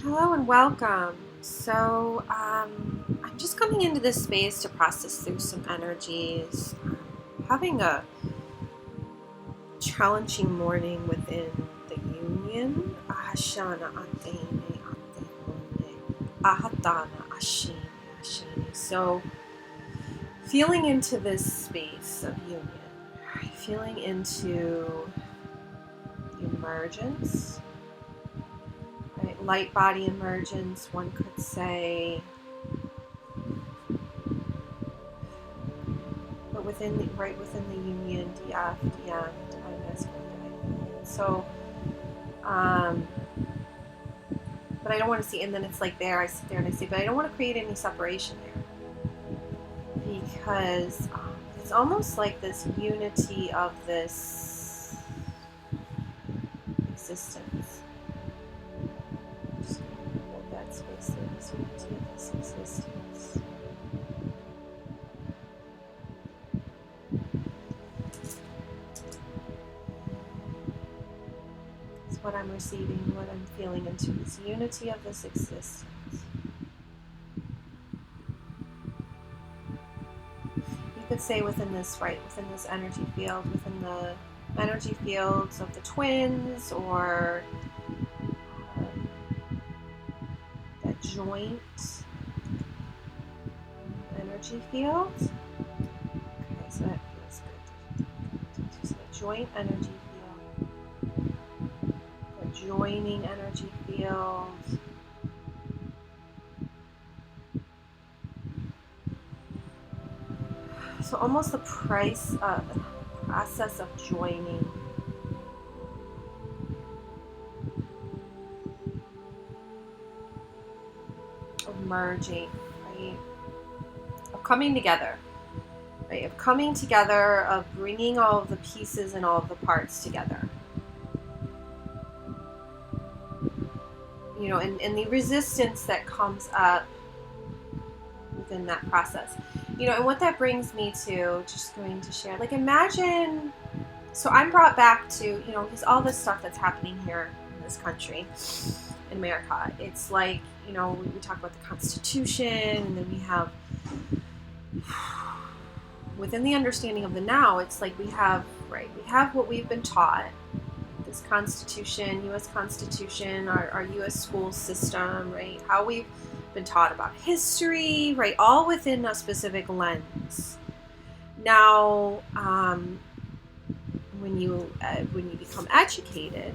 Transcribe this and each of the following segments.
Hello and welcome. I'm just coming into this space to process through some energies. Having a challenging morning within the union. Ahashana Atene Atene Ahatana Ashini Ashini. So feeling into this space of union, feeling into the emergence. Right? Light body emergence, one could say, but right within the union, DF, DM, divine masculine, divine feminine. So, but I don't want to see, and then it's like there, I sit there and I say, but I don't want to create any separation there, because it's almost like this unity of this existence. Space there, this unity of this existence. It's what I'm receiving, what I'm feeling into this unity of this existence. You could say within this, right, within this energy field, within the energy fields of the twins, or joint energy field. Okay, so that feels good. So the joint energy field, the joining energy field. So almost the process of joining. Merging, right? Of coming together, right? Of coming together, of bringing all of the pieces and all of the parts together. You know, and the resistance that comes up within that process. You know, and what that brings me to, just going to share, like imagine, so I'm brought back to, you know, because all this stuff that's happening here in this country, in America, it's like, you know, we talk about the Constitution, and then we have, within the understanding of the now, it's like we have what we've been taught, this Constitution, U.S. Constitution, our U.S. school system, right, how we've been taught about history, right, all within a specific lens. Now, when you become educated,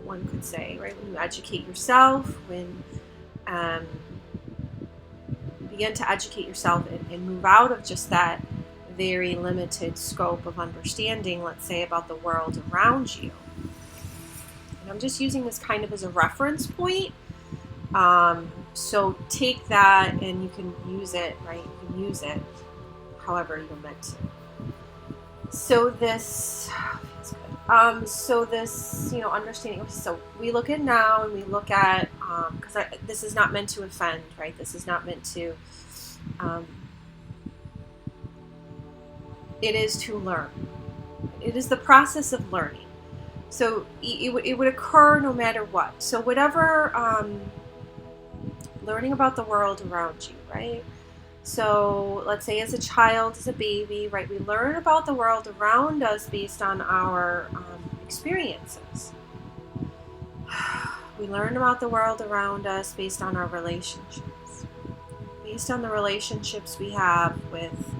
one could say, right, when you educate yourself, when you begin to educate yourself and move out of just that very limited scope of understanding, let's say, about the world around you. And I'm just using this kind of as a reference point. So take that and you can use it, right? You can use it however you're meant to. So this you know, understanding. So we look at now, and we look at, because this is not meant to offend, right? This is not meant to, it is to learn. It is the process of learning. So it would occur no matter what. So whatever, learning about the world around you, right? So let's say as a child, as a baby, right, we learn about the world around us based on our experiences. We learn about the world around us based on our relationships, based on the relationships we have with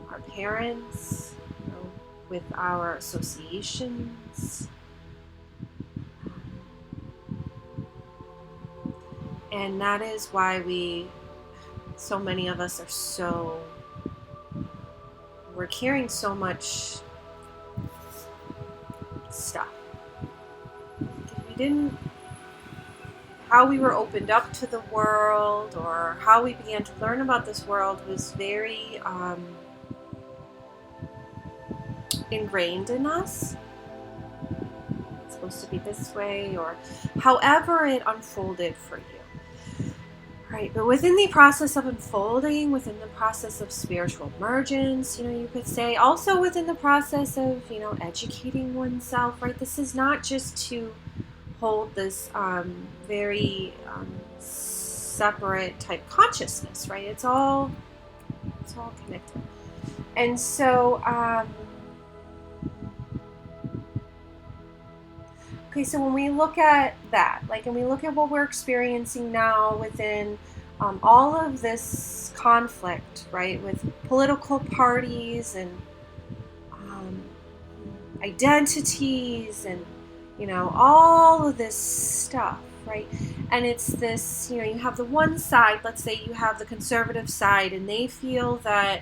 our parents, you know, with our associations. And that is why so many of us we're carrying so much stuff. If we didn't, how we were opened up to the world, or how we began to learn about this world, was very ingrained in us. It's supposed to be this way, or however it unfolded for you. Right, but within the process of unfolding, within the process of spiritual emergence, you know, you could say, also within the process of, you know, educating oneself, right? This is not just to hold this very separate type consciousness, right? It's all connected. And so, okay, so when we look at that, like, and we look at what we're experiencing now within all of this conflict, right, with political parties and identities and, all of this stuff, right? And it's this, you have the one side, let's say you have the conservative side, and they feel that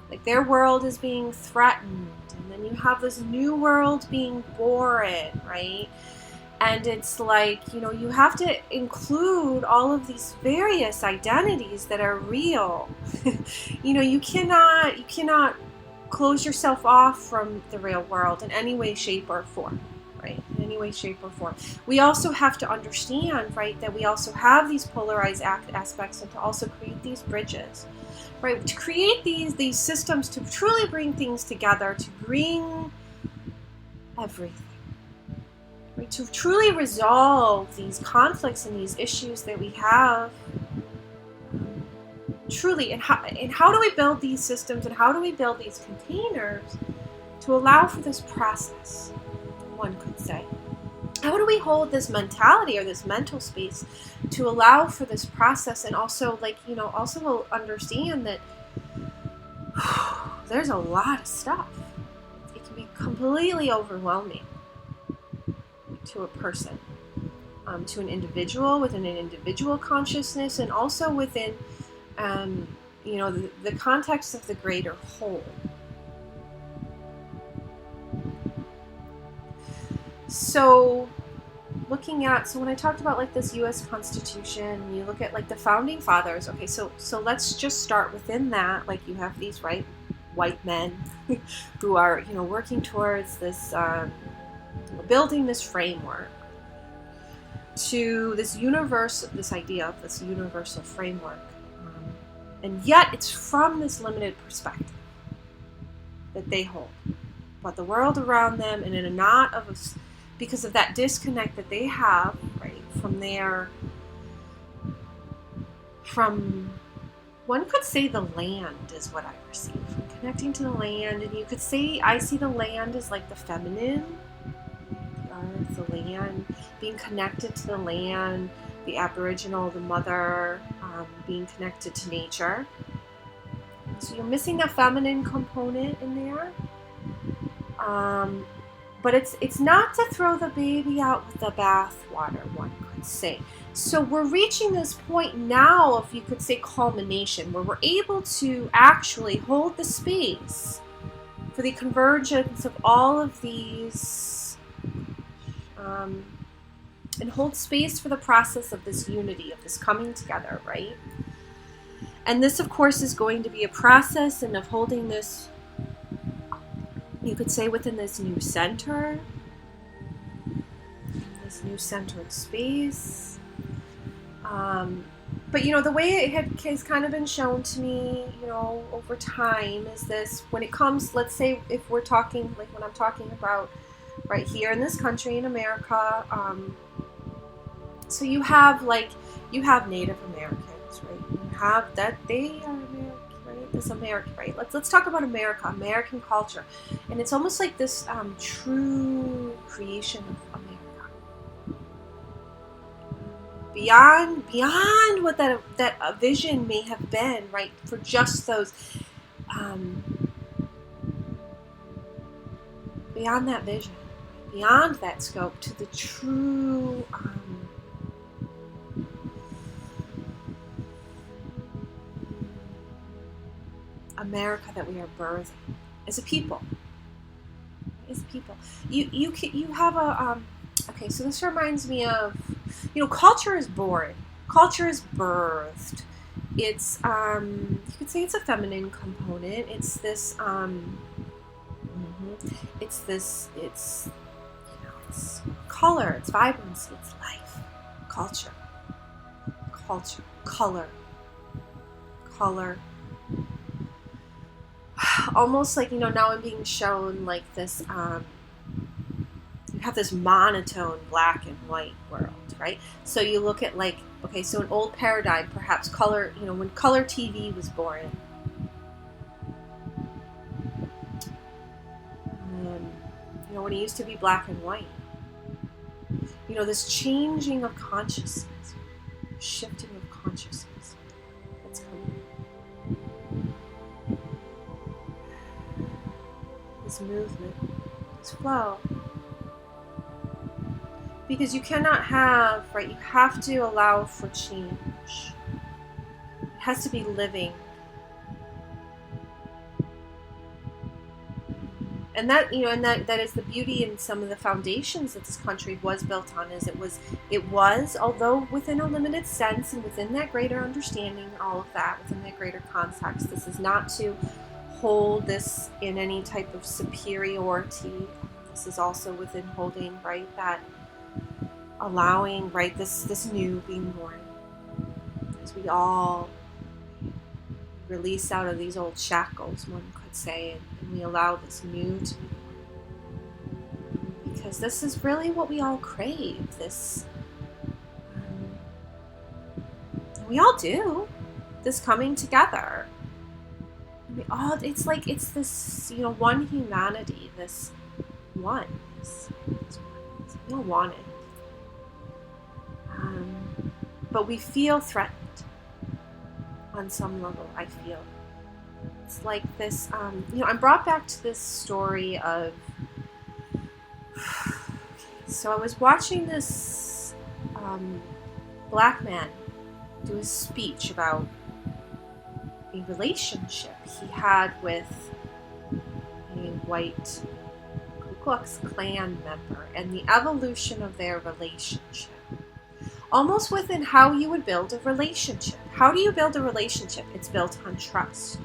like their world is being threatened, and then you have this new world being born, right? And it's like, you have to include all of these various identities that are real. You cannot close yourself off from the real world in any way, shape, or form, right? In any way, shape, or form. We also have to understand, right, that we also have these polarized aspects, and to also create these bridges, right? To create these systems to truly bring things together, to bring everything. To truly resolve these conflicts and these issues that we have, truly, and how do we build these systems, and how do we build these containers to allow for this process, one could say. How do we hold this mentality or this mental space to allow for this process, and also, also understand that there's a lot of stuff. It can be completely overwhelming to a person, to an individual, within an individual consciousness, and also within, the context of the greater whole. So, when I talked about like this U.S. Constitution, you look at like the founding fathers. Okay, so let's just start within that. Like, you have these white men who are working towards this. Building this framework to this idea of this universal framework, and yet it's from this limited perspective that they hold about the world around them, and in a knot of because of that disconnect that they have, right, from one could say the land is what I perceive, from connecting to the land. And you could say I see the land as like the feminine, the land, being connected to the land, the Aboriginal, the mother, being connected to nature. So you're missing that feminine component in there. But it's not to throw the baby out with the bathwater, one could say. So we're reaching this point now of, you could say, culmination, where we're able to actually hold the space for the convergence of all of these, and hold space for the process of this unity, of this coming together, right? And this, of course, is going to be a process, and of holding this, you could say, within this new center, this new centered space. But the way it has kind of been shown to me, over time, is this: when it comes, let's say, if we're talking, like when I'm talking about right here in this country, in America, so you have Native Americans, right? You have that they are American, right? This American, right? Let's talk about America, American culture, and it's almost like this true creation of America. Beyond what that vision may have been, right? For just those, beyond that vision, beyond that scope, to the true America that we are birthing as a people. You have a okay. So this reminds me of, culture is born, culture is birthed. It's you could say it's a feminine component. It's this it's color, it's vibrancy, it's life, culture, color. almost like, now I'm being shown like this, you have this monotone black and white world, right? So you look at like, okay, so an old paradigm, perhaps color, when color TV was born, when it used to be black and white, this changing of consciousness, shifting of consciousness that's coming. This movement, this flow. Because you cannot have, right, you have to allow for change. It has to be living. And that, that is the beauty in some of the foundations that this country was built on, is it was, although within a limited sense and within that greater understanding, all of that, within that greater context, this is not to hold this in any type of superiority. This is also within holding, right, that allowing, right, this new being born. As we all release out of these old shackles, one could say, and we allow this new to be born. Because this is really what we all crave, this, we all do, this coming together. We all, it's like, it's this, one humanity, this oneness. We all want it. But we feel threatened on some level, I feel. It's like this, I'm brought back to this story of, so I was watching this black man do a speech about a relationship he had with a white Ku Klux Klan member and the evolution of their relationship. Almost within how you would build a relationship. How do you build a relationship? It's built on trust.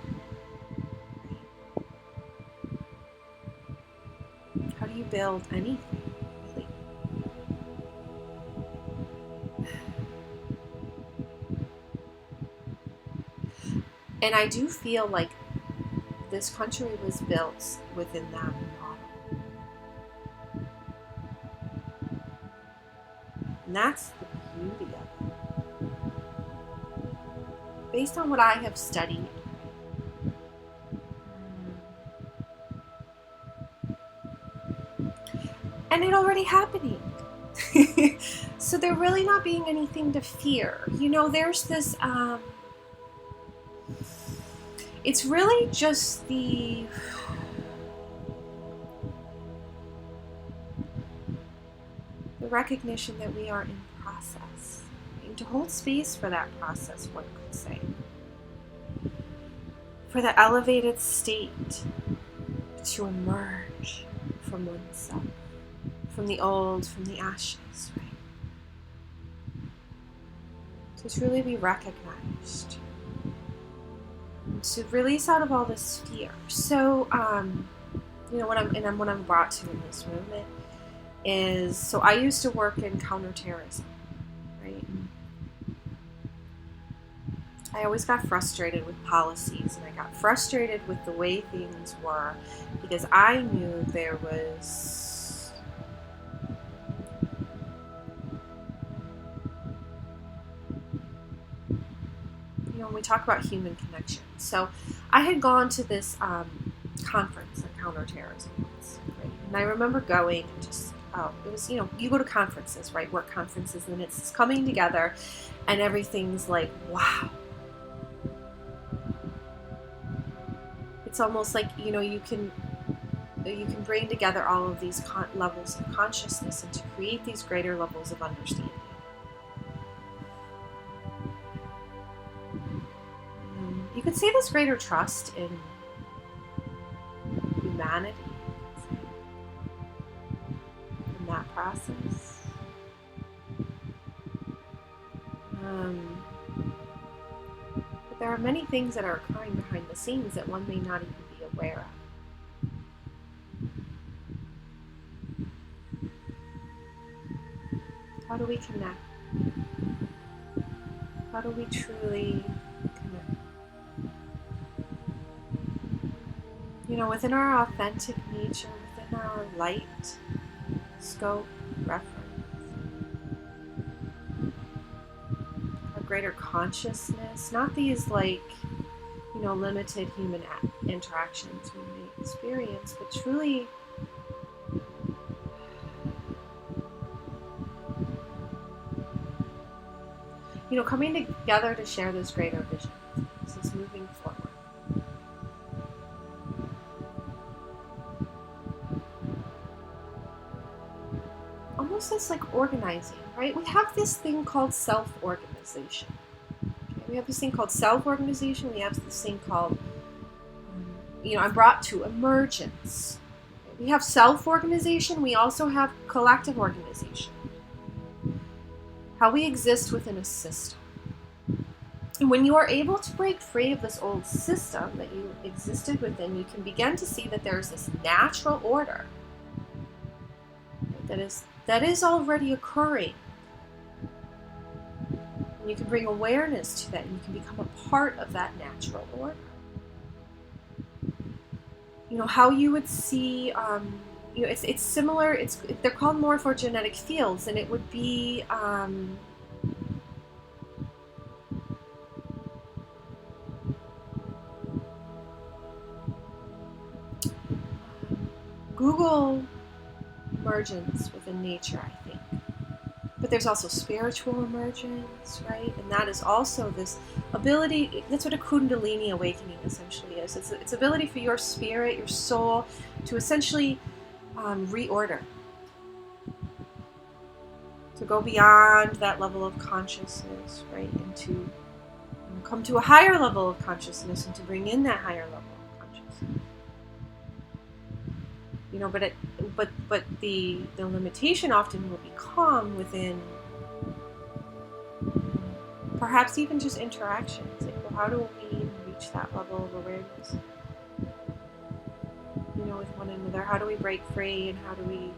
How do you build anything, really? And I do feel like this country was built within that model. And that's the beauty of it. Based on what I have studied, and it already happening. So there really not being anything to fear. There's this, it's really just the recognition that we are in process. And to hold space for that process, one could say. For the elevated state to emerge from oneself. From the old, from the ashes, right? To truly be recognized. To release out of all this fear. So, what I'm brought to in this movement is, so I used to work in counterterrorism, right? I always got frustrated with policies, and I got frustrated with the way things were, because I knew there was when we talk about human connection. So I had gone to this conference on counterterrorism once, right? And I remember going and just, it was, you go to conferences, right? Work conferences, and it's coming together, and everything's like, wow. It's almost like, you can bring together all of these levels of consciousness and to create these greater levels of understanding. You could say this greater trust in humanity in that process. But there are many things that are occurring behind the scenes that one may not even be aware of. How do we connect? How do we truly connect? within our authentic nature, within our light, scope, reference, our greater consciousness, not these limited human interactions we may experience, but truly coming together to share this greater vision. This is moving forward. Almost as organizing, right? We have this thing called self-organization. Okay? We have this thing called self-organization. We have this thing called, I'm brought to emergence. Okay? We have self-organization. We also have collective organization. How we exist within a system. And when you are able to break free of this old system that you existed within, you can begin to see that there's this natural order that is already occurring. And you can bring awareness to that, and you can become a part of that natural order. How you would see, it's similar. They're called morphogenetic fields, and it would be Google emergence within nature, I think. But there's also spiritual emergence, right? And that is also this ability. That's what a Kundalini awakening essentially is. It's ability for your spirit, your soul, to essentially reorder, to go beyond that level of consciousness, right, and to come to a higher level of consciousness, and to bring in that higher level of consciousness. But the limitation often will become within perhaps even just interactions. Well, how do we reach that level of awareness? With one another. How do we break free, and how do we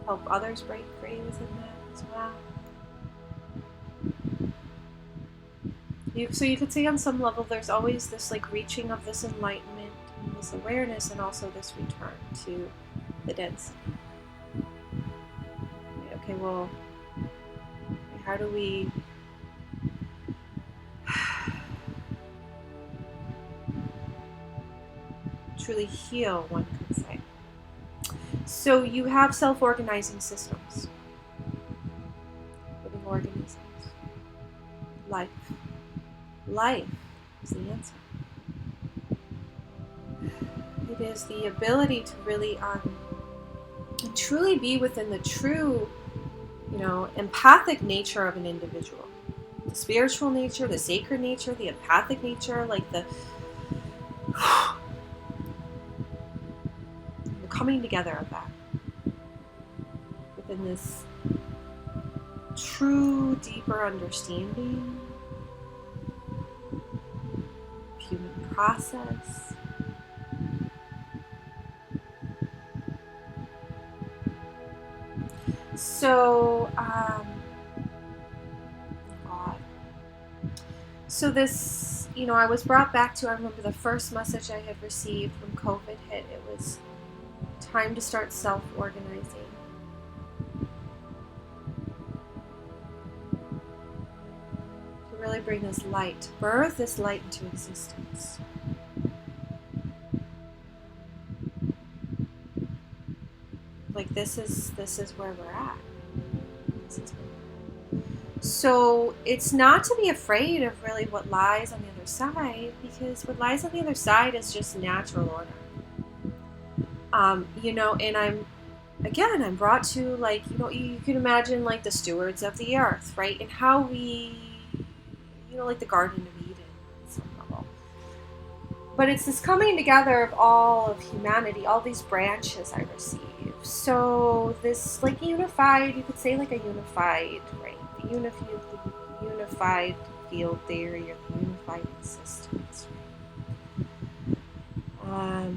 help others break free within that as well? So you could say on some level there's always this reaching of this enlightenment and this awareness, and also this return to the density. Okay, well, how do we truly heal, one could say? So you have self-organizing systems, living organisms. Life is the answer. It is the ability to really truly be within the true, empathic nature of an individual. The spiritual nature, the sacred nature, the empathic nature, the coming together of that within this true, deeper understanding of human process. So, So this, I was brought back to, I remember the first message I had received when COVID hit. It was time to start self-organizing. To really bring this light, to birth this light into existence. This is where we're at. So it's not to be afraid of really what lies on the other side, because what lies on the other side is just natural order. And I'm brought to you can imagine the stewards of the earth, right? And how we, the Garden of Eden on some level. But it's this coming together of all of humanity, all these branches I receive. So this unified, you could say a unified, right? The unified field theory, or the unified existence. I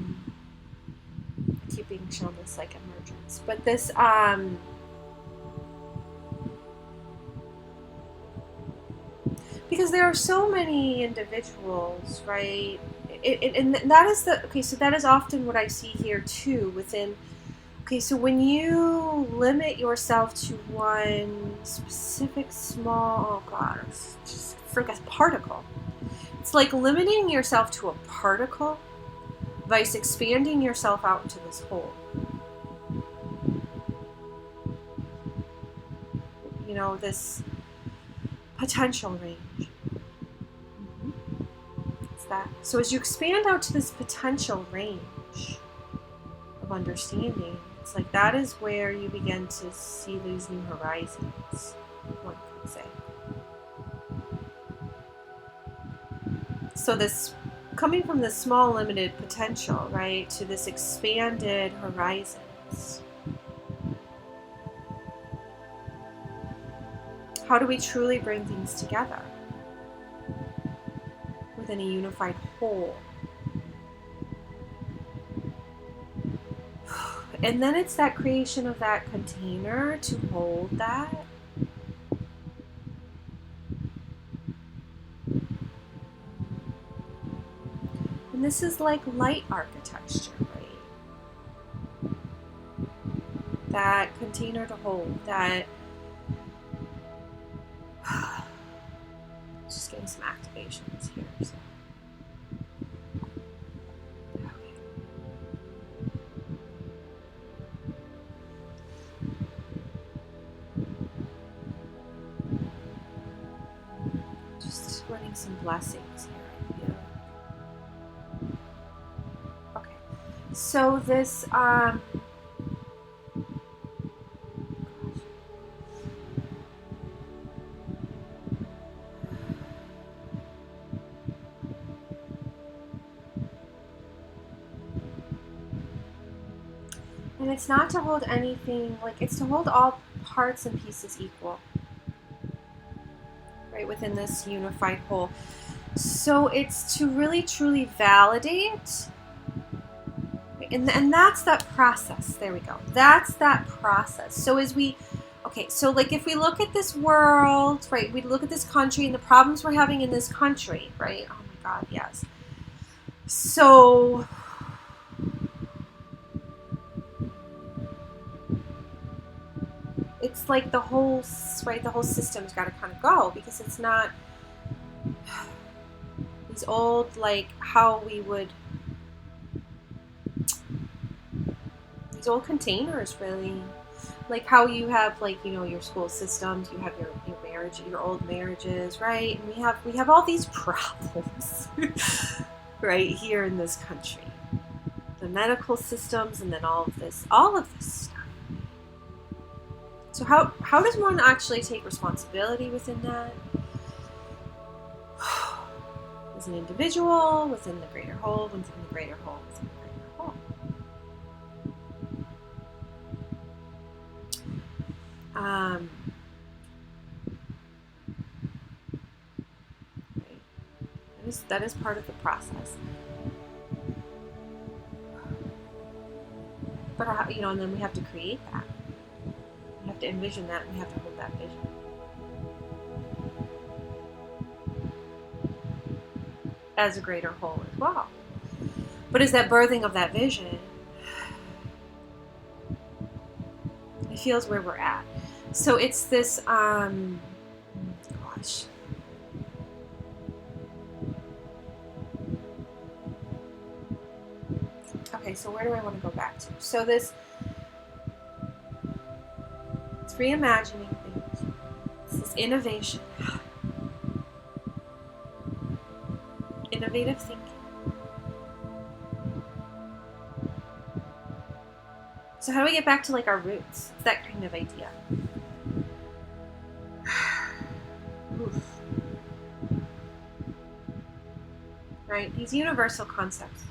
keep being shown this emergence, but this because there are so many individuals, right? and that is the, okay, so that is often what I see here too within, okay, so when you limit yourself to one specific small, oh God, it's just a particle. It's like limiting yourself to a particle vice expanding yourself out into this whole. You know, this potential range. It's that. So as you expand out to this potential range of understanding, it's like that is where you begin to see these new horizons, one could say. So this, coming from this small limited potential, right, to this expanded horizons. How do we truly bring things together within a unified whole? And then it's that creation of that container to hold that. And this is like light architecture, right? That container to hold, that. Just getting some activations here. So. Okay. Just running some blessings here, I feel. Okay. So this and it's not to hold anything, like it's to hold all parts and pieces equal, right, within this unified whole. So it's to really truly validate, and that's that process. There we go. That's that process. So as we, okay, so like if we look at this world, right, we look at this country and the problems we're having in this country, right? Oh my God, yes. So it's like the whole, right, the whole system's got to kind of go, because it's not these old, like how we would, these old containers, really, like how you have, like, you know, your school systems, you have your marriage, your old marriages, right? And we have all these problems right here in this country, the medical systems, and then all of this stuff. So how does one actually take responsibility within that? As an individual, within the greater whole, within the greater whole, within the greater whole. Right. That is part of the process. But you know, and then we have to create that. We have to envision that, and we have to hold that vision. As a greater whole as well. But as that birthing of that vision, it feels where we're at. So it's this, gosh. Okay, so where do I want to go back to? So it's reimagining things. It's this innovation. Innovative thinking. So how do we get back to like our roots? It's that kind of idea. Oof. Right? These universal concepts.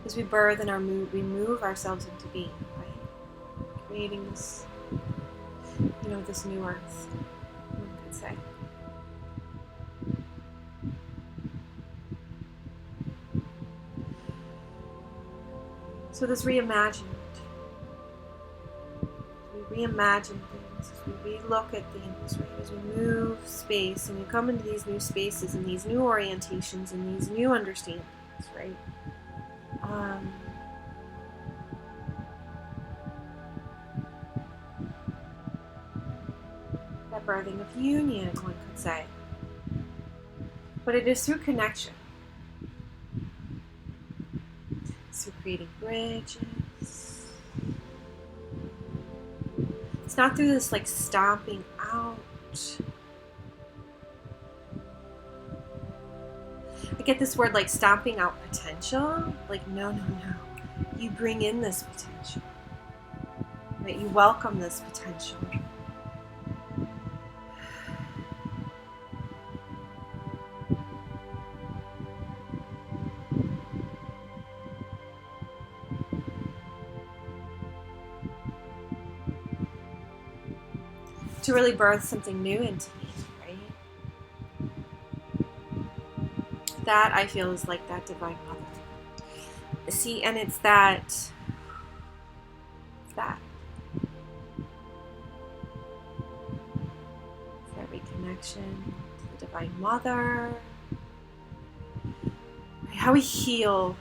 As we birth and we move ourselves into being, right? Creating this, you know, this new earth, one could say. So this reimagined. We reimagine things, as we look at things, right, as we move space and we come into these new spaces and these new orientations and these new understandings, right? That birthing of union, one could say. But it is through connection. It's through creating bridges. It's not through this like stomping out. I get this word like stomping out potential. Like, no. You bring in this potential. Right? You welcome this potential. To really birth something new into me, right? That I feel is like that divine mother. See, and it's that reconnection to the divine mother. Right? How we heal.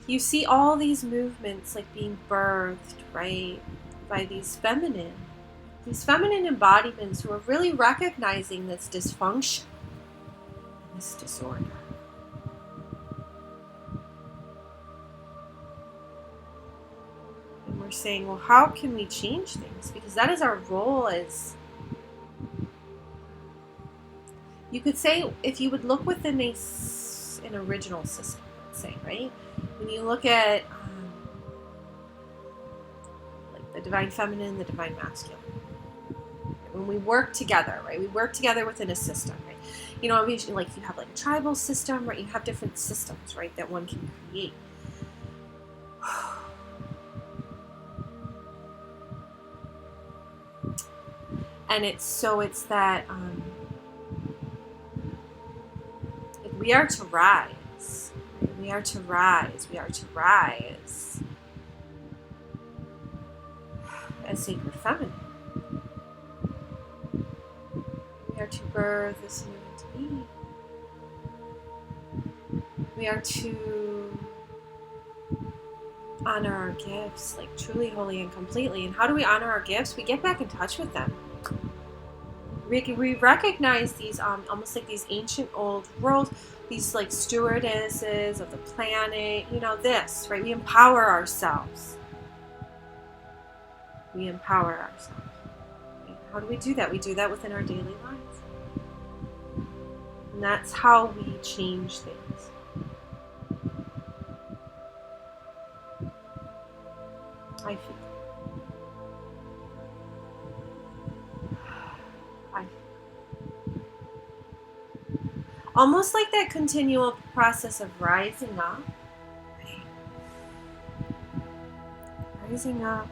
You see all these movements like being birthed, right, by these feminine embodiments who are really recognizing this dysfunction, this disorder. And we're saying, well, how can we change things? Because that is our role as, you could say, if you would look within an original system, let's say, right? When you look at like the divine feminine, the divine masculine, when we work together, right? We work together within a system, right? You know, like you have like a tribal system, right? You have different systems, right, that one can create. And it's that we are to rise. We are to rise. We are to rise as sacred feminine. We are to birth this new entity. We are to honor our gifts, like truly, wholly, and completely. And how do we honor our gifts? We get back in touch with them. We recognize these almost like these ancient old roles, these like stewardesses of the planet, you know, this, right? We empower ourselves. We empower ourselves. Right? How do we do that? We do that within our daily lives. And that's how we change things. I feel. Almost like that continual process of rising up. Right? Rising up.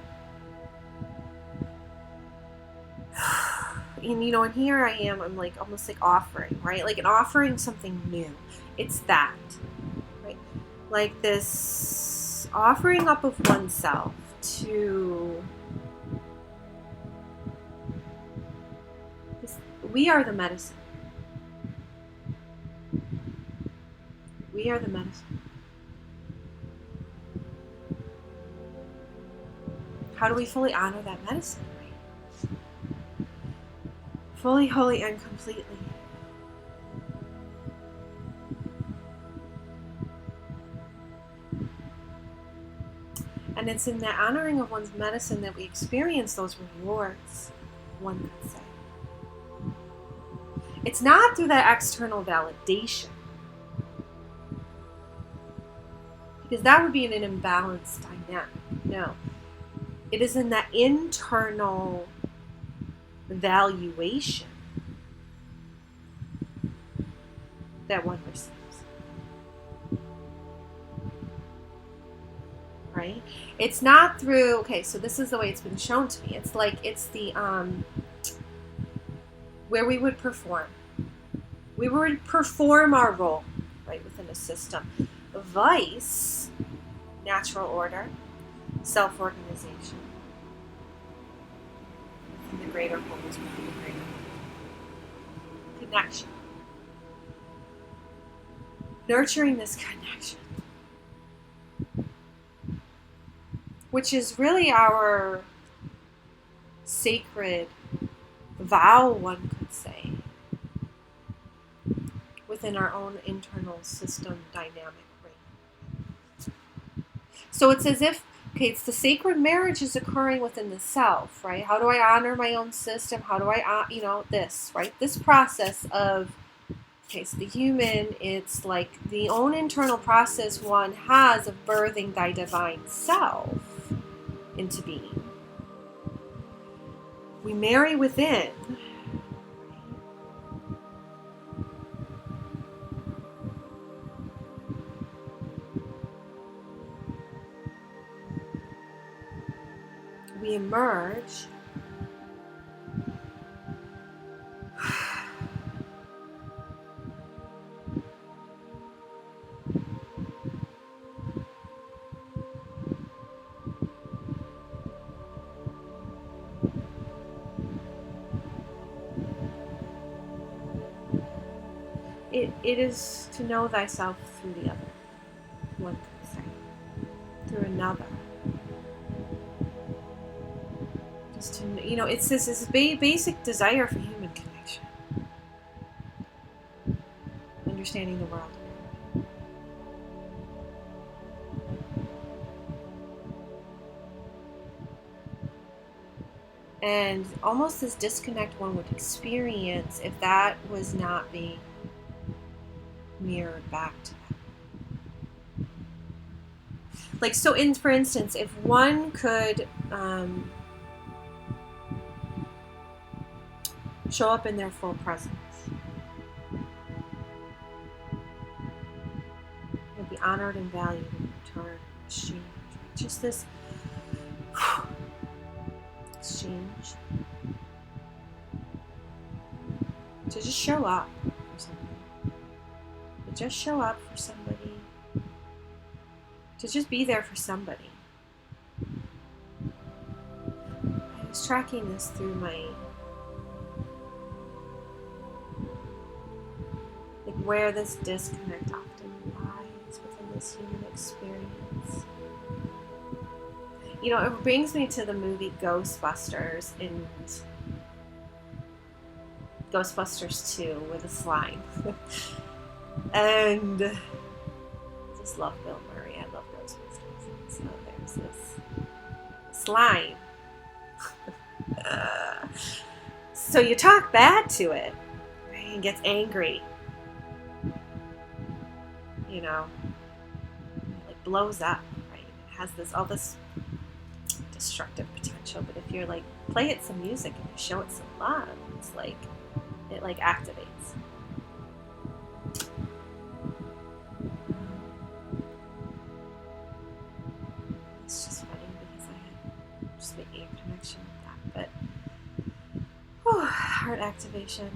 And you know, and here I am, I'm like almost like offering, right? Like an offering something new. It's that, right? Like this offering up of oneself to this, we are the medicine. We are the medicine. How do we fully honor that medicine, right? Fully, wholly, and completely. And it's in the honoring of one's medicine that we experience those rewards, one could say. It's not through that external validation. Because that would be in an imbalanced dynamic. No. It is in that internal valuation that one receives. Right? It's not through, okay, so this is the way it's been shown to me. It's like, it's the, where we would perform. We would perform our role, right, within a system. Vice, natural order, self-organization, greater whole is within the greater connection. Nurturing this connection, which is really our sacred vow, one could say, within our own internal system dynamic range. So it's as if, okay, it's the sacred marriage is occurring within the self, right? How do I honor my own system? How do I, this, right? This process of, okay, so the human, it's like the own internal process one has of birthing thy divine self into being. We marry within. We emerge. It is to know thyself through the other, one could say, through another. Just to, it's this basic desire for human connection, understanding the world. And almost this disconnect one would experience if that was not being mirrored back to them. Like, so for instance, if one could show up in their full presence, and be honored and valued in return, exchange, just this exchange, to just show up for somebody, to just show up for somebody, to just be there for somebody. I was tracking this through my, like, where this disconnect often lies within this human experience. It brings me to the movie Ghostbusters and Ghostbusters 2 with a slime. And I just love Bill Murray. I love Ghostbusters. So there's this slime. So you talk bad to it, right? And gets angry. It like blows up, right? It has all this destructive potential, but if you're like, play it some music and you show it some love, it's like, it like activates. It's just funny because I had just making a connection with that, but heart activation.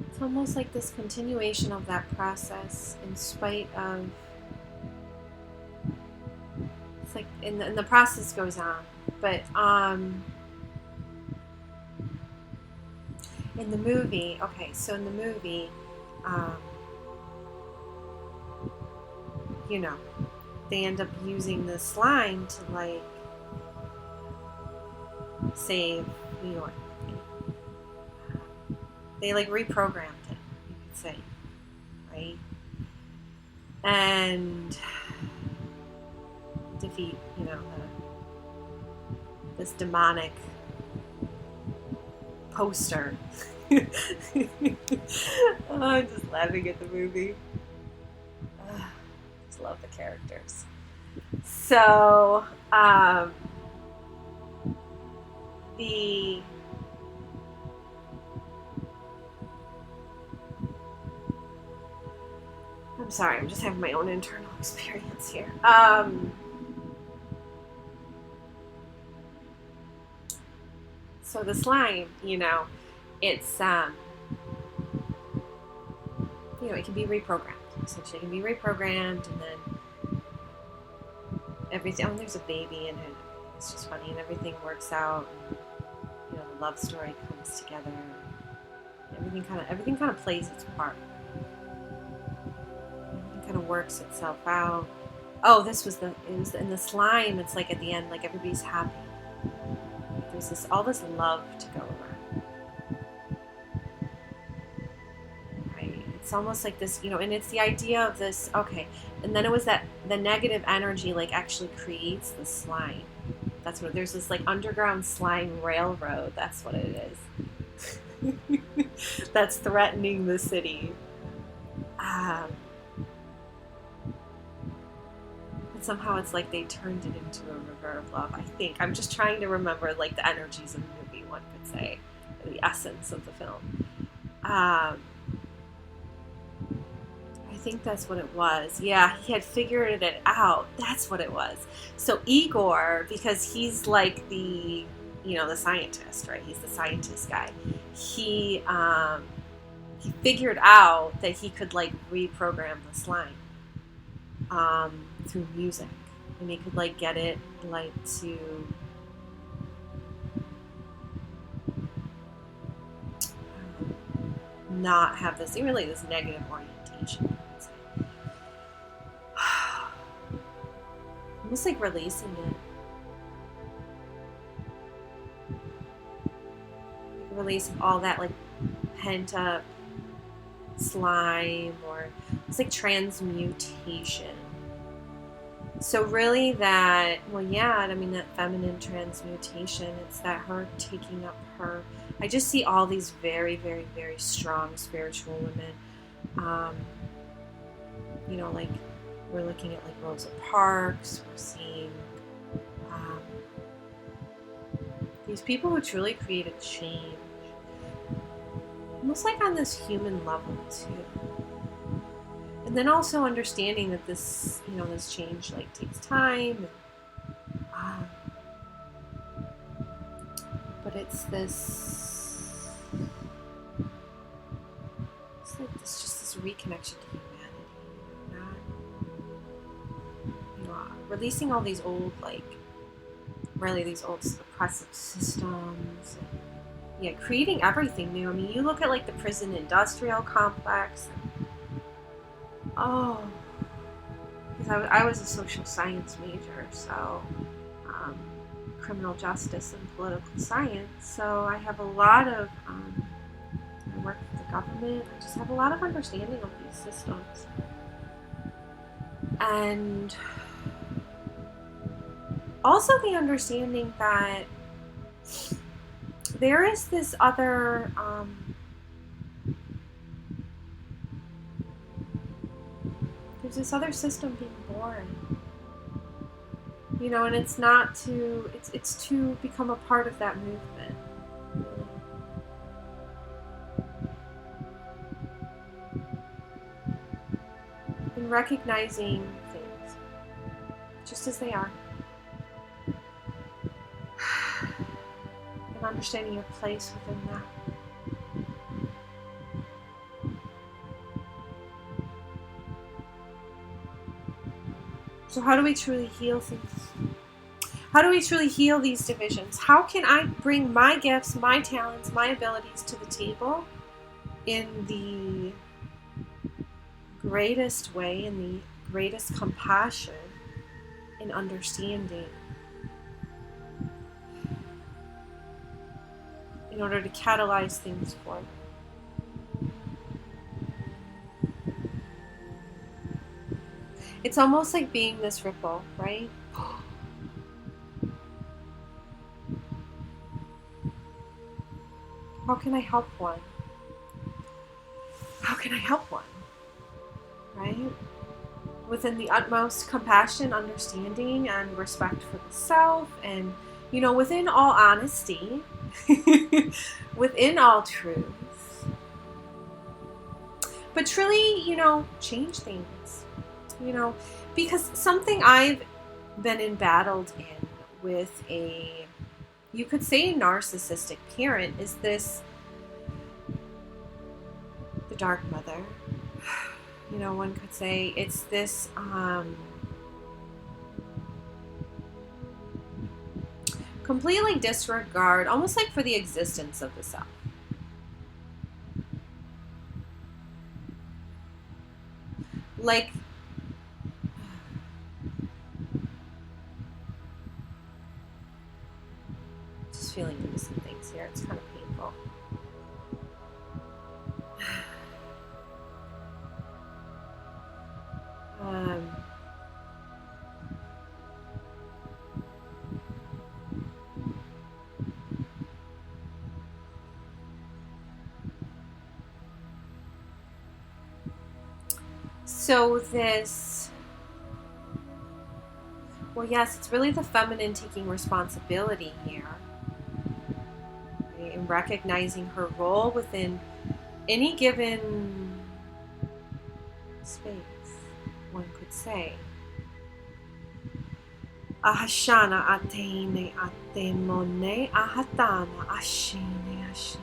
It's almost like this continuation of that process in spite of, it's like, and the process goes on, but in the movie, they end up using the slime to like save New York. They like reprogrammed it, you could say, right? And defeat, this demonic poster. I'm just laughing at the movie. Just love the characters. So, I'm sorry, I'm just having my own internal experience here. So the slime, it's, it can be reprogrammed. Essentially, it can be reprogrammed, and then everything. Oh, and there's a baby in it. It's just funny, and everything works out. And, you know, the love story comes together. Everything kind of plays its part. Everything kind of works itself out. Oh, it was in the slime. It's like at the end, like everybody's happy. There's all this love to go around. Right? It's almost like this, you know, and it's the idea of this, okay, and then it was that the negative energy like actually creates the slime. That's what, there's this like underground slime railroad. That's what it is. That's threatening the city. And somehow it's like they turned it into a river of love, I think. I'm just trying to remember like the energies of the movie, one could say, or the essence of the film. I think that's what it was. Yeah, he had figured it out. That's what it was. So Igor, because he's like the, you know, the scientist, right? He's the scientist guy. He figured out that he could like reprogram the slime through music, and he could like get it like to not have this really this negative orientation. Almost like releasing it. Like release all that like pent up slime, or it's like transmutation. So really that, well, yeah, I mean that feminine transmutation, it's that her taking up her, I just see all these very, very, very strong spiritual women. You know, like we're looking at like Rosa Parks, we're seeing these people who truly created change. Almost like on this human level too. And then also understanding that this, you know, this change like takes time. And, but it's this, it's like this, just this reconnection to humanity. Not, you know, releasing all these old, like, really these old oppressive systems. And, yeah, creating everything new. I mean, you look at like the prison industrial complex. Oh, because I was a social science major, so criminal justice and political science. So I have a lot of, I work with the government. I just have a lot of understanding of these systems. And also the understanding that there is this other, there's this other system being born, you know, and it's not to, it's to become a part of that movement. And recognizing things just as they are. And understanding your place within that. So how do we truly heal things? How do we truly heal these divisions? How can I bring my gifts, my talents, my abilities to the table in the greatest way, in the greatest compassion and understanding, in order to catalyze things forward? It's almost like being this ripple, right? How can I help one? How can I help one? Right? Within the utmost compassion, understanding, and respect for the self, and, you know, within all honesty, within all truth. But truly, you know, change things. You know, because something I've been embattled in with a, you could say, a narcissistic parent is this, the dark mother. You know, one could say it's this completely disregard, almost like for the existence of the self. Like, just feeling into some things here. It's kind of painful. So this, well, yes, it's really the feminine taking responsibility here, right? And recognizing her role within any given space, one could say. Ahashana atene atemone ahatana ashine ashine.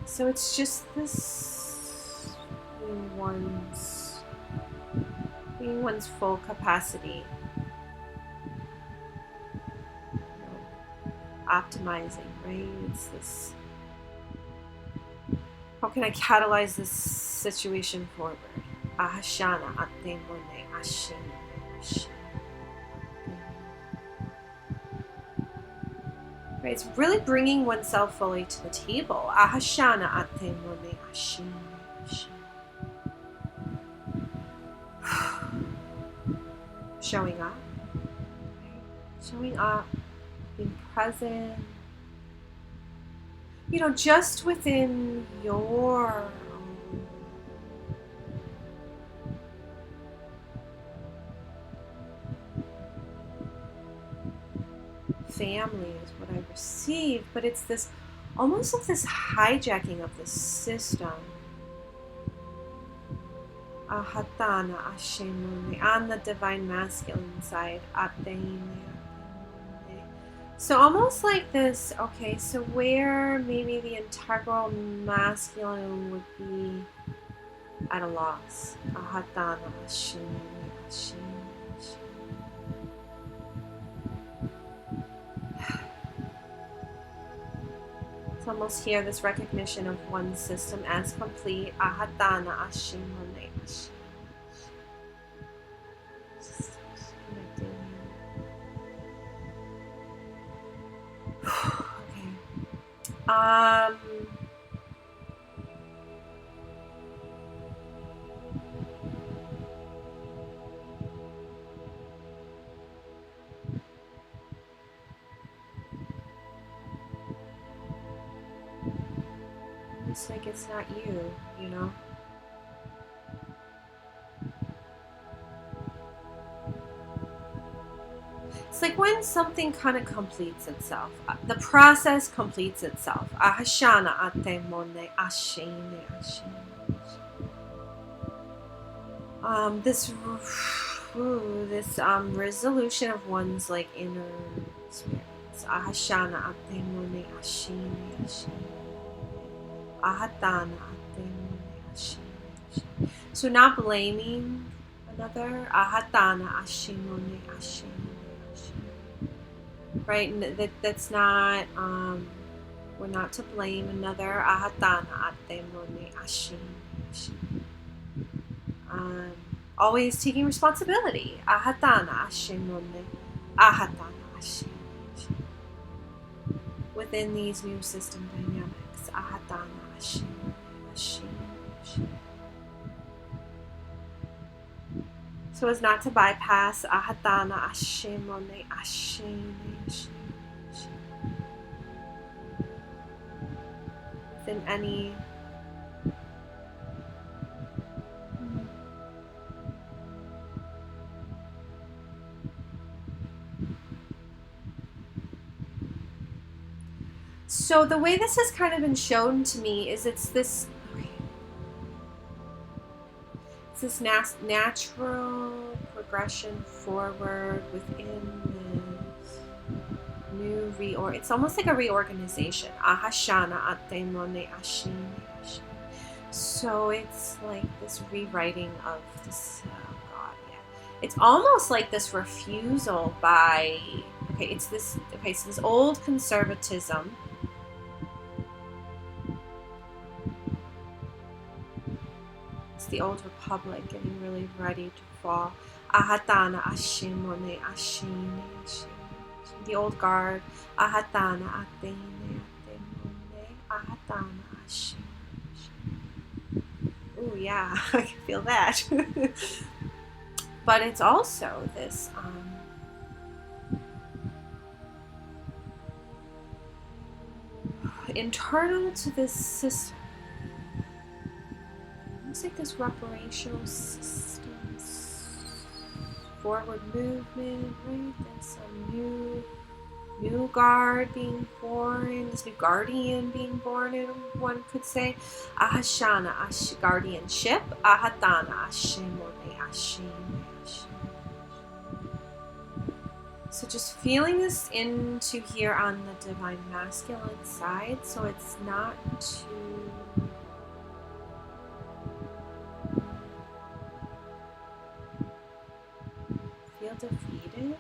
So it's just this being one's full capacity, optimizing, right? It's this, how can I catalyze this situation forward? Ahashana atemone ashine ashine. Right, it's really bringing oneself fully to the table. Ahashana atemone ashine ashine. Showing up, right? Showing up, being present, just within your family is what I receive, but it's this almost like this hijacking of the system. Ahatana ashemune, on the divine masculine side, atene. So almost like this, okay, so where maybe the integral masculine would be at a loss. Ahatana ashemune ashemune. It's almost here, this recognition of one system as complete. Ahatana ashimone ashim. Just connecting here. Okay. It's like it's not you, It's like when something kind of completes itself. The process completes itself. Ahashana atemone ashene ashene. This resolution of one's like inner spirits. Ahashana atemone ashene ashene. Ahatana atemone ashene ashene. So not blaming another. Ahatana ashemone ashene. Right, and that's not, we're not to blame another. Ahatana atemone ashene. Always taking responsibility. Ahatana ashemone. Ahatana ashene. Within these new system dynamics. Ahatana ashene. Ashene. So as not to bypass ahatana ashemone ashene. Within any so the way this has kind of been shown to me is it's this natural progression forward within this new it's almost like a reorganization. Ahashana atemone ashene. So it's like this rewriting of this, it's almost like this refusal by okay, it's this, okay, so this old conservatism. It's the old republic getting really ready to fall. Ahatana ashimone ashine ashine. The old guard. Ahatana atene atemone. Ahatana ashine. Ooh, yeah, I can feel that. But it's also this internal to this system. It's like this reparational system, forward movement, right? There's some new guard being born, this new guardian being born, and one could say, Ahashana, guardianship, Ahatana, Ashimone, Ashime, Ashime. So just feeling this into here on the divine masculine side, so it's not too feel defeated.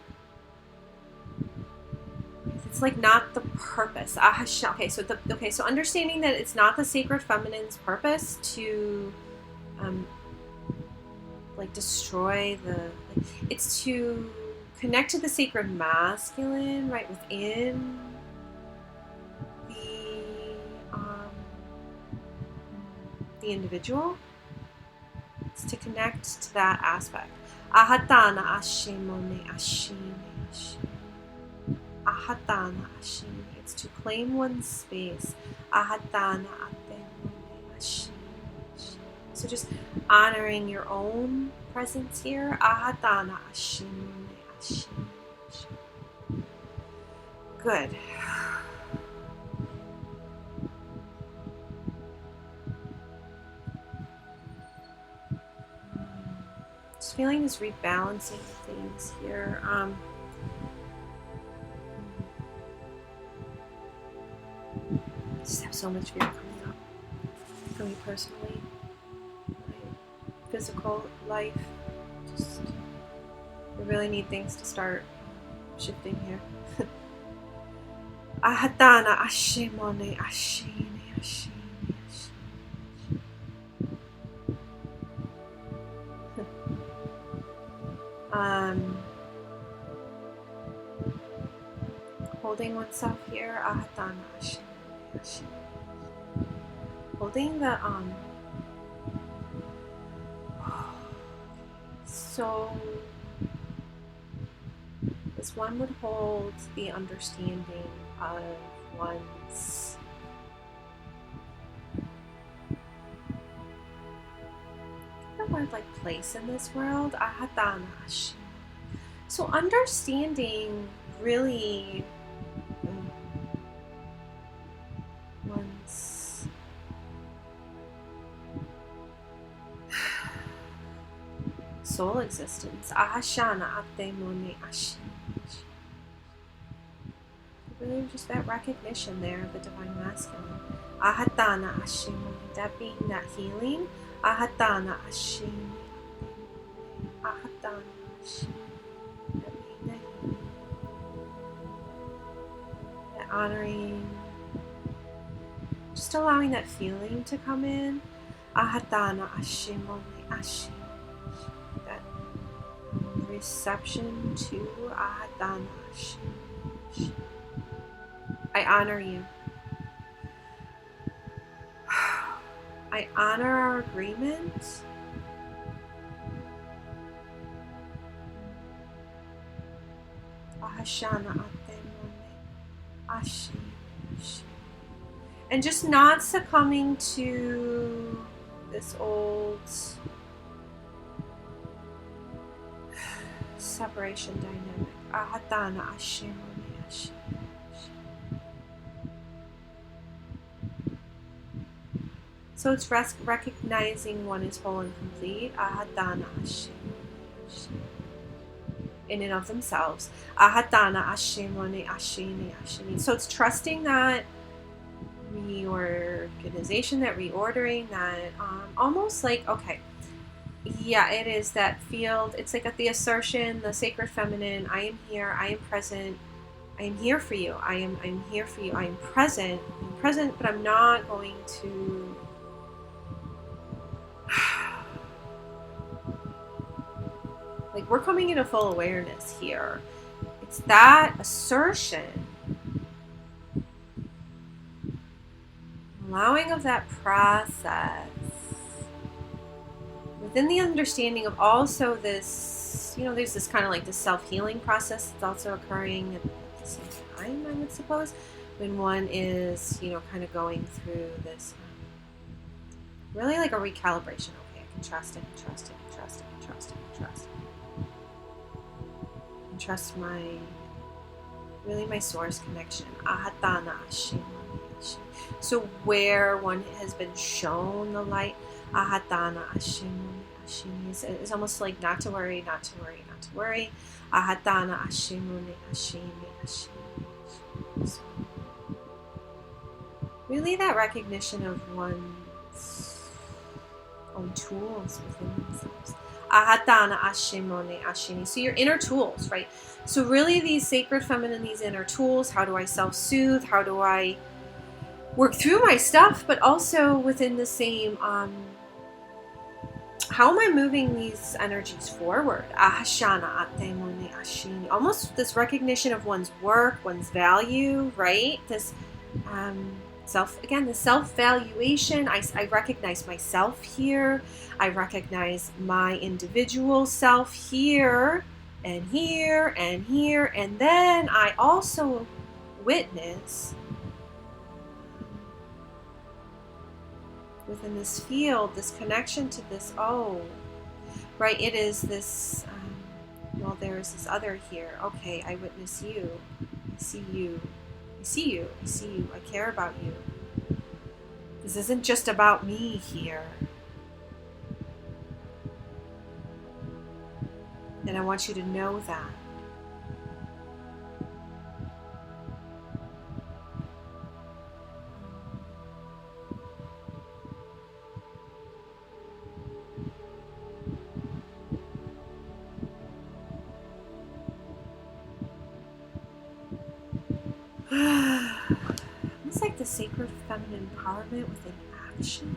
It's like not the purpose. Okay, so understanding that it's not the sacred feminine's purpose to like destroy it's to connect to the sacred masculine right within the individual. It's to connect to that aspect. Ahatana ashimone ashime ashime. Ahatana ashime. It's to claim one's space. Ahatana atemone ashime. So just honoring your own presence here. Ahatana ashimone ashime. Good. Just feeling this rebalancing of things here. Just have so much fear coming up for me personally. My physical life. Just, we really need things to start shifting here. Ahatana ashimone ashine ashine. Holding oneself here, Ahatana ashine ashine. Holding the so as one would hold the understanding of one's word like place in this world, Ahatana ashine. So understanding really one's soul existence. Ahashana atemone ashine. Really just that recognition there of the divine masculine. Ahatana ashimone. That being that healing. Ahatana ashine. Ahatana ashine. That being that healing. That honoring. Just allowing that feeling to come in. Ahatana ashimone ashine. That reception to Ahatana ashine. I honor you. I honor our agreement. Ahashana atemone ashine. And just not succumbing to this old separation dynamic. Ahatana ashimone ashine. So it's recognizing one is whole and complete. Ahatana ashimone ashine. In and of themselves. Ahatana ashimone ashine ashine. So it's trusting that reorganization, that reordering, that almost like, okay, yeah, it is that field. It's like the assertion, the sacred feminine. I am here. I am present. I am here for you. I'm here for you. I am present. I'm present, but I'm not going to like, we're coming into full awareness here. It's that assertion, allowing of that process within the understanding of also this, there's this kind of like this self-healing process that's also occurring at the same time, I would suppose, when one is, kind of going through this really like a recalibration. Okay, I can trust it, trust it, trust it, trust it, trust it. And trust my source connection. Ahatana Ashim. So where one has been shown the light, Ahatana Ashim. It's almost like not to worry, not to worry, not to worry. Ahatana Ashim. So really that recognition of one's own tools within themselves. Ahatana Ashimone Ashini. So your inner tools, right? So really these sacred feminine, these inner tools, how do I self-soothe? How do I work through my stuff? But also within the same, how am I moving these energies forward? Ahashana Atemone Ashini. Almost this recognition of one's work, one's value, right? This the self-valuation. I recognize myself here. I recognize my individual self here and here and here. And then I also witness within this field, this connection to this, right? It is this, there is this other here. Okay, I witness you. I see you. I see you. I see you. I care about you. This isn't just about me here. And I want you to know that. It's like the sacred feminine empowerment within action.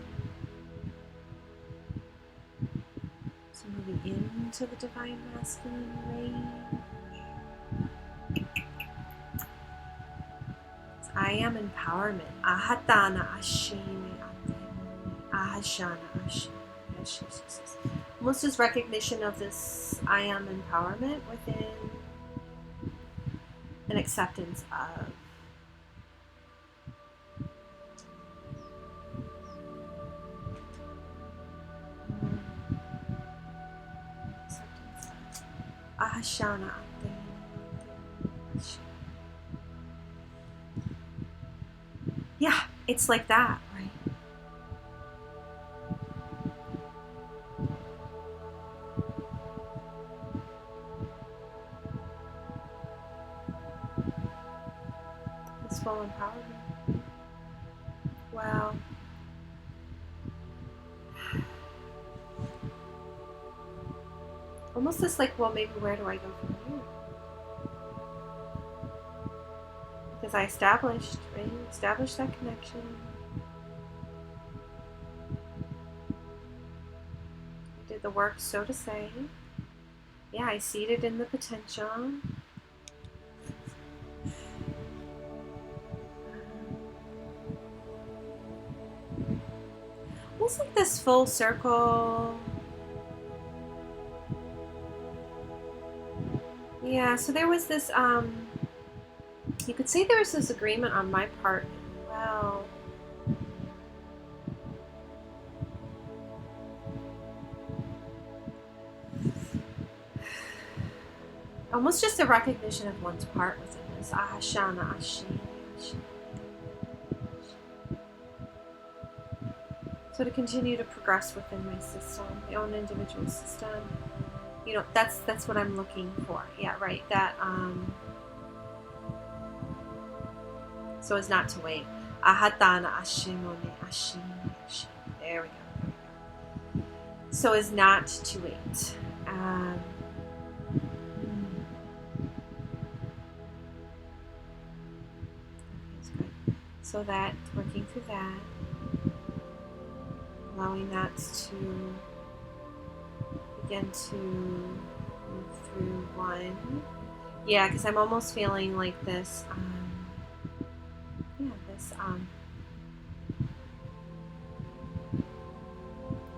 So moving into the divine masculine range. So I am empowerment. Ahatana ashimi ahashana ashimi. Almost as recognition of this I am empowerment within an acceptance of Ahashana. Yeah, it's like that, right? It's full empowerment. Wow. Almost this like, well, maybe where do I go from here? Because I established that connection. I did the work, so to say. Yeah, I seeded in the potential. Almost like this full circle. Yeah, so there was this, you could say there was this agreement on my part as well. Almost just a recognition of one's part within this. Ahashana, Ashini. So to continue to progress within my system, my own individual system. You know, that's what I'm looking for. Yeah, right. That so as not to wait. Ahatana ashimone ashimi. There we go. So as not to wait. So that, working through that, allowing that to begin to move through one. Yeah, because I'm almost feeling like this,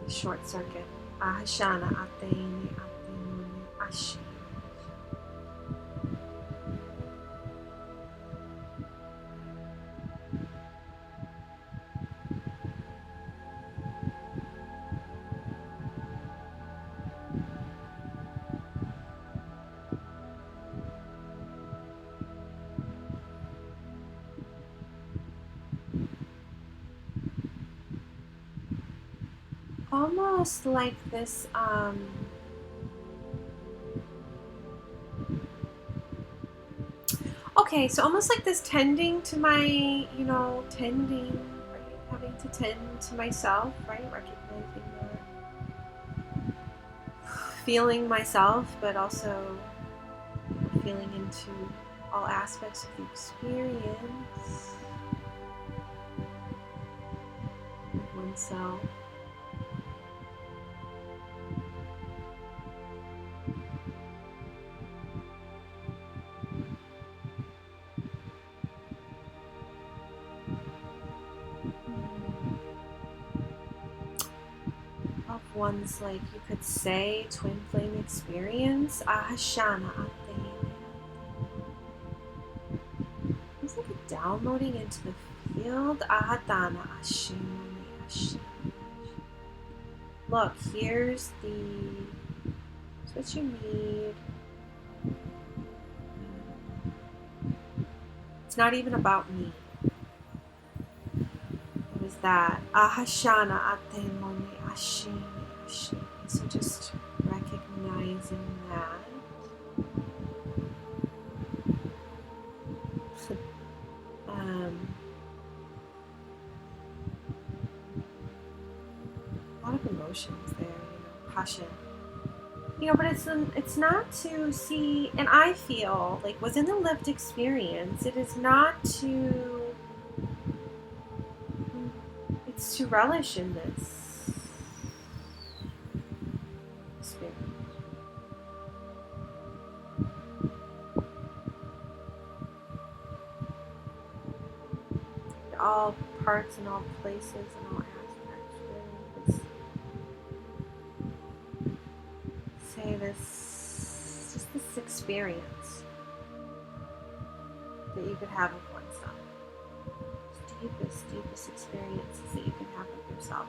short circuit. Ahashana atene atene ashi. Almost like this, okay, so almost like this tending to my, tending, right? Having to tend to myself, right? Recognizing that. Feeling myself, but also feeling into all aspects of the experience of oneself. One's, like, you could say, twin flame experience. Ahashana atene. It's like a downloading into the field. Ahadana ashimone ashi. Look, here's what you need. It's not even about me. It was that. Ahashana atemone ashi. So just recognizing that. A lot of emotions there, passion. But it's not to see, and I feel like within the lived experience, it is not to, it's to relish in this. All parts and all places and all aspects, really. Say this, just this experience that you could have of oneself. Deepest experiences that you can have of yourself.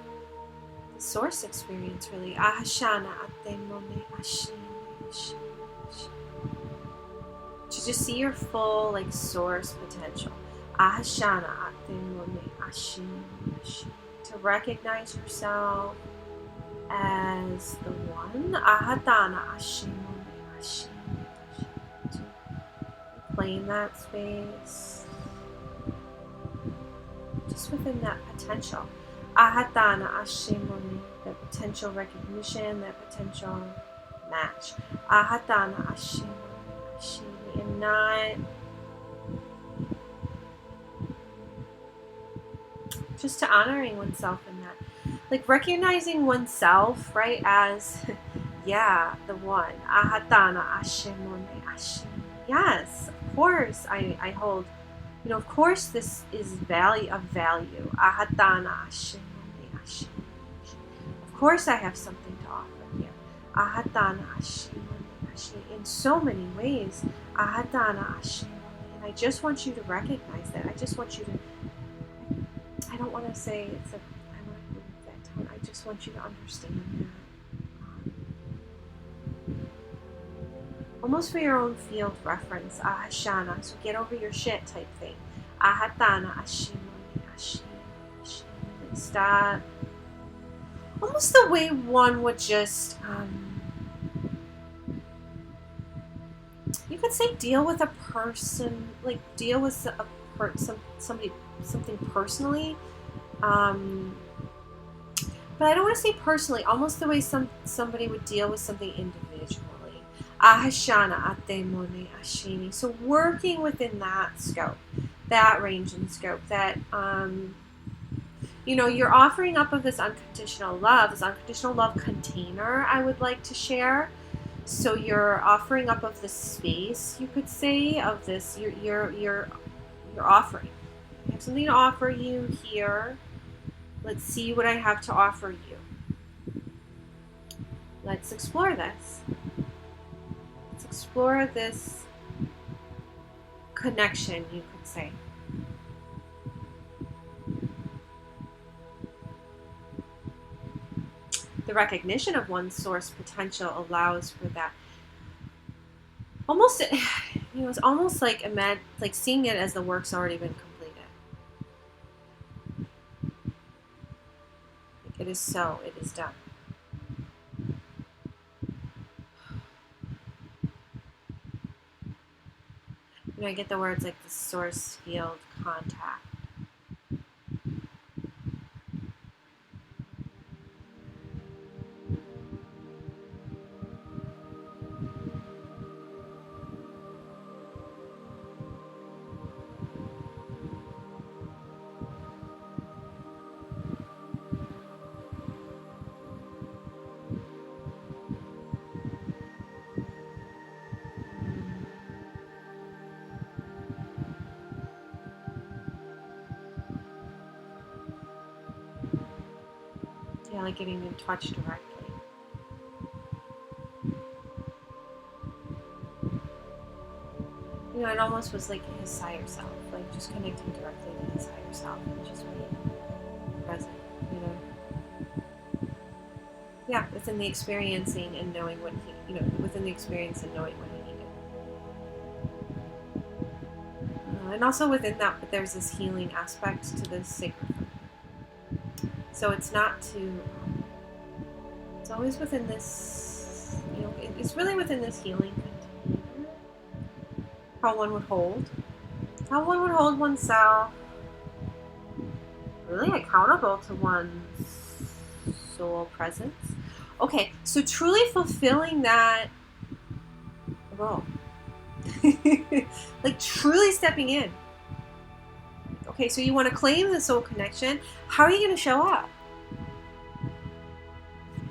The source experience, really. Ahashana atemone ashini. To just see your full, like, source potential. Ahashana atemone ashini. To recognize yourself as the one. Ahadana ashimone ashini. To claim that space. Just within that potential. Ahadana ashimone. That potential recognition, that potential match. Ahadana ashimone ashini. And not just to honoring oneself in that, like recognizing oneself, right, as the one. Ahadana ashimone ashini. Yes, of course I hold, of course this is of value. Ahadana ashimone ashini. Of course I have something to offer here. Ahadana ashimone ashini. In so many ways. Ahadana ashimone. And I just want you to recognize that. I just want you to, I don't want to say I want to move that tone. I just want you to understand that. Almost for your own field reference. Ahashana. So get over your shit type thing. Ahadana ashimone ashini. Stop. Almost the way one would just, you could say deal with a person, like deal with something personally, but I don't want to say personally, almost the way somebody would deal with something individually. Ahashana atemone ashini. So working within that scope. that range and scope, that you're offering up of this unconditional love container, I would like to share. So you're offering up of this space, you could say, of this, you're offering. I have something to offer you here. Let's see what I have to offer you. Let's explore this. Let's explore this connection, you could say. The recognition of one's source potential allows for that. Almost, it's almost like seeing it as the work's already been completed. It is so. It is done. I get the words like the source field contact. Yeah, like getting in touch directly. It almost was like his higher self, like just connecting directly to his higher self and just being present, Yeah, within the experiencing and knowing what he, within the experience and knowing what he needed. And also within that, but there's this healing aspect to this sacred. So it's not it's always within this, it's really within this healing container. How one would hold oneself really accountable to one's soul presence. Okay, so truly fulfilling that role. Like truly stepping in. Okay, so you want to claim the soul connection. How are you going to show up?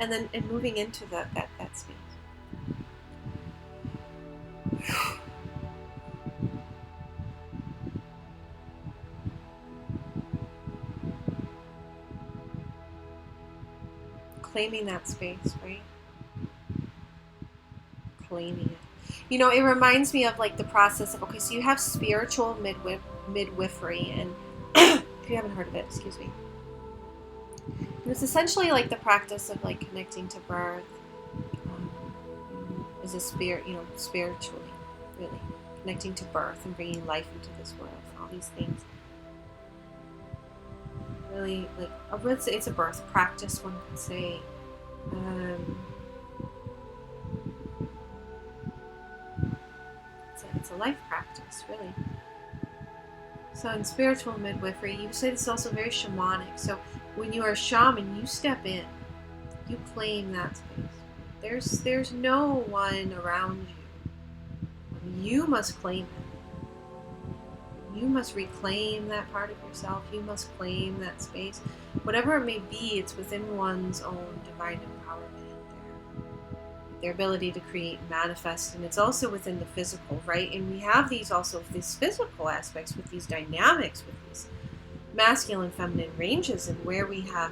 And moving into that space. Claiming that space, right? Claiming it. It reminds me of like the process of, okay, so you have spiritual midwifery, and if you haven't heard of it, excuse me. It's essentially like the practice of like connecting to birth, as a spirit, spiritually, really connecting to birth and bringing life into this world, and all these things. Really, like it's a birth practice, one could say. It's a life practice, really. So in spiritual midwifery, you say this is also very shamanic. So when you are a shaman, you step in, you claim that space. There's no one around you. You must claim it. You must reclaim that part of yourself. You must claim that space. Whatever it may be, it's within one's own divine empowerment. Their ability to create and manifest, and it's also within the physical, right? And we have these physical aspects with these dynamics, with these masculine, feminine ranges, and where we have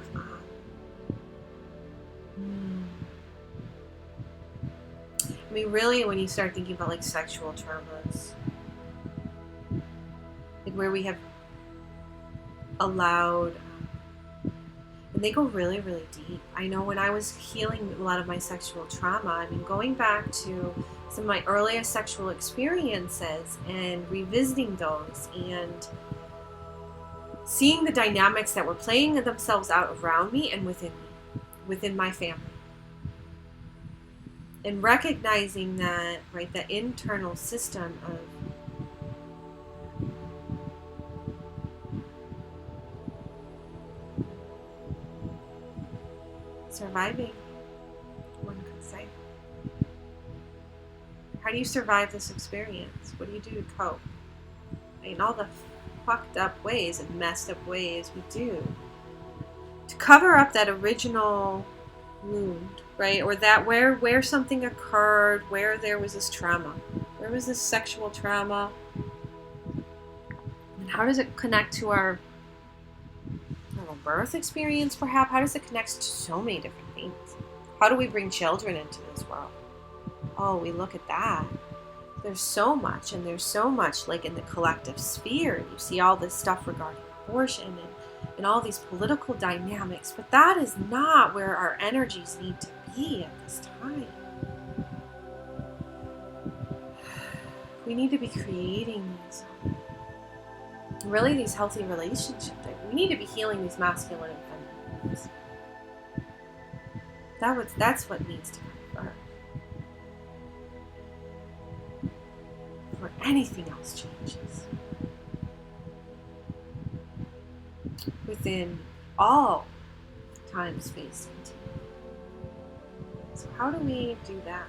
really, when you start thinking about like sexual traumas, like where we have allowed, and they go really, really deep. I know when I was healing a lot of my sexual trauma, going back to some of my earliest sexual experiences and revisiting those and seeing the dynamics that were playing themselves out around me and within my family. And recognizing that, right, the internal system of surviving, one could say. How do you survive this experience? What do you do to cope? All the fucked up ways and messed up ways we do to cover up that original wound, right? Or that where something occurred, where there was this trauma, where was this sexual trauma, and how does it connect to our birth experience, perhaps? How does it connect to so many different things? How do we bring children into this world? Oh, we look at that. There's so much, and there's so much like in the collective sphere. You see all this stuff regarding abortion and all these political dynamics, but that is not where our energies need to be at this time. We need to be creating these healthy relationships. We need to be healing these masculine and feminine wounds. That's what needs to come first. Before anything else changes. Within all time, space, and time. So how do we do that?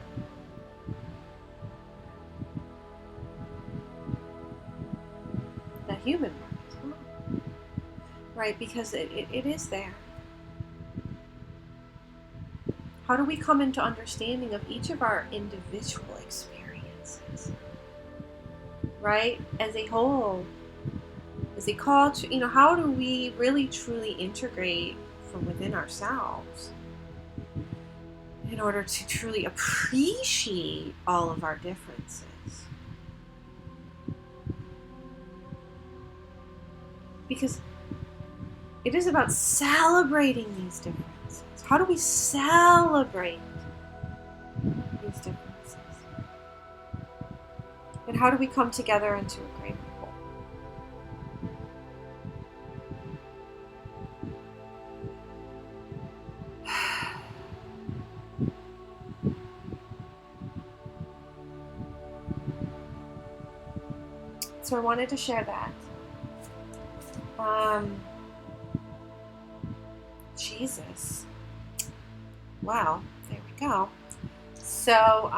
That human work, right? Because it is there. How do we come into understanding of each of our individual experiences, right? As a whole, as a culture, how do we really truly integrate from within ourselves in order to truly appreciate all of our differences? Because it is about celebrating these differences. How do we celebrate these differences? And how do we come together into a greater whole? So I wanted to share that. Jesus. Wow, there we go. So,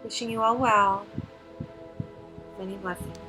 wishing you all well. Many blessings.